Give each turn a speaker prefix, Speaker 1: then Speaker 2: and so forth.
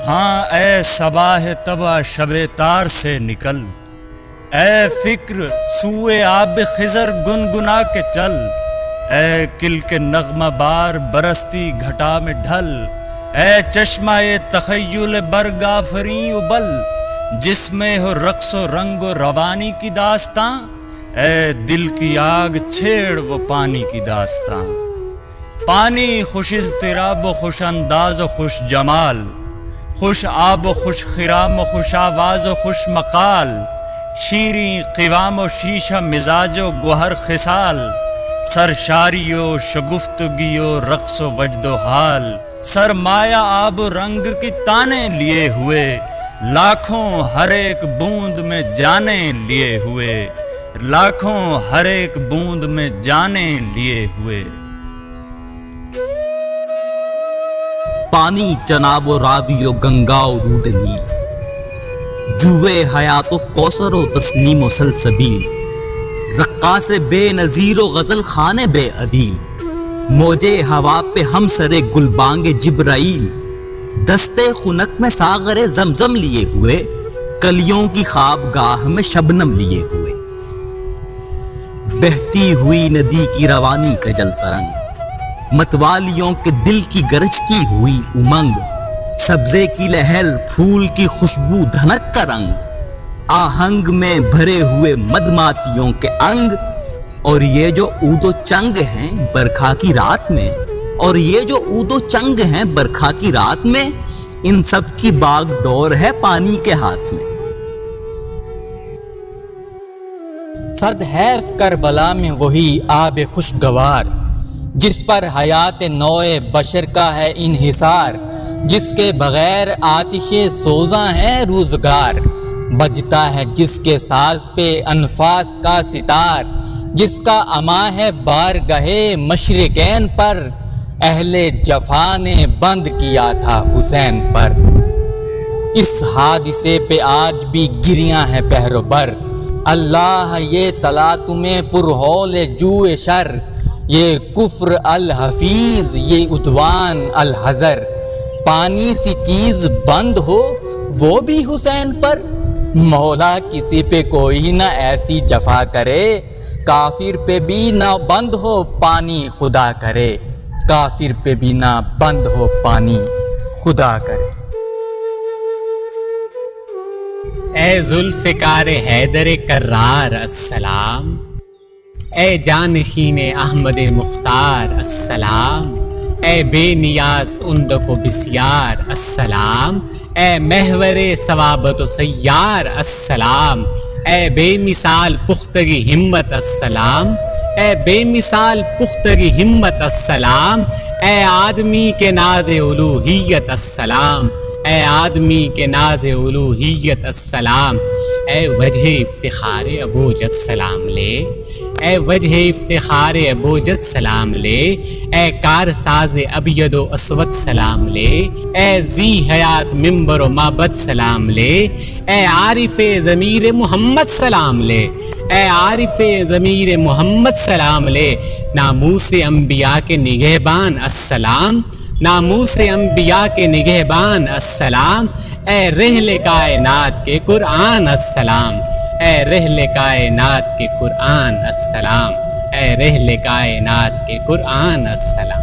Speaker 1: हाँ ए सबाह तबा शबे तार से निकल, ए फिक्र सूए आब खिजर गुनगुना के चल। ए किल के नगमा बार बरसती घटा में ढल, ए चश्मा ए तखय्युल बरगाफरी उबल, जिसमें हो रक्सो रंगो रवानी की दास्तां। ए दिल की आग छेड़ वो पानी की दास्तां। पानी खुश इज़्तिराब खुश अंदाज खुश जमाल, खुश आब खुश खिराम खुश आवाज खुश मकाल। शीरी क़िवाम शीशा मिजाजो गुहर खिसाल, सरशारियो शगुफ्तगियो रक्सो वजदो हाल। सरमाया आब रंग की ताने लिए हुए, लाखों हर एक बूंद में जाने लिए हुए, लाखों हर एक बूंद में जाने लिए हुए।
Speaker 2: पानी चनाबो रावियो गंगाओ रूदनी, जुए हयातो कौसरो तस्नीमो सलसबील। रक्का से बेनज़ीरो गज़ल खाने बेअदील, मौजे हवा पे हम सरे गुलबांगे जिब्राइल। दस्ते खुनक में सागरे जमजम लिए हुए, कलियों की ख्वाबगाह में शबनम लिए हुए। बहती हुई नदी की रवानी का जल तरंग, मतवालियों के दिल की गरजती हुई उमंग। सब्जे की लहर फूल की खुशबू धनक का रंग, आहंग में भरे हुए मदमातियों के अंग। और ये जो ऊदो चंग हैं बरखा की रात में, और ये जो ऊदो चंग हैं बरखा की रात में, इन सब की बागडोर है पानी के हाथ में।
Speaker 3: सद हैफ करबला में वही आब खुशगवार, जिस पर हयात नौए बशर का है इन्हिसार। जिसके बगैर आतिशे सोजा है रोजगार, बजता है जिसके साज पे अनफास का सितार। जिसका अमा है बार गहे मशरिकैन पर, अहले जफा ने बंद किया था हुसैन पर। इस हादिसे पे आज भी गिरियां हैं पहरोबर, अल्लाह ये तला तुम्हें पुरहौल जुए शर। ये कुफ्र अल हफीज ये उद्वान अल हजर, पानी सी चीज बंद हो वो भी हुसैन पर। मौला किसी पे कोई ना ऐसी जफा करे, काफिर पे भी ना बंद हो पानी खुदा करे। काफिर पे भी ना बंद हो पानी खुदा करे।
Speaker 4: ए जुल्फ़िकार हैदर कर्रार अस्सलाम, ए जानशीने अहमद मुख्तार अस्सलाम। ए बेनियाज उन्दको बिस्यार अस्सलाम, ए महवरे सवाबत सय्यार अस्सलाम। ए बेमिसाल पुख्तगी हिम्मत अस्सलाम, ए बेमिसाल पुख्तगी हिम्मत अस्सलाम। ए आदमी के नाज़े उलूहियत अस्सलाम, ए आदमी के नाज़े उलूहियत अस्सलाम। ए वजह इफ्तिखार अबूजद सलाम ले, ए वजह इफ्तिखार अबूजद सलाम ले। ए कार साज अबियदो अस्वद सलाम ले, ए जी हयात मिंबर व माबद सलाम ले। ए आरिफ़े ज़मीर मोहम्मद सलाम ले, ए आरिफ़े ज़मीर मोहम्मद सलाम ले। नामूस अंबिया के निगहबान अस्सलाम, नामूस अंबिया के निगहबान अस्सलाम। ए रहले कायनात के कुरान अस्सलाम, ए रहले कायनात के कुरान अस्सलाम, ए रहले कायनात के कुरान अस्सलाम।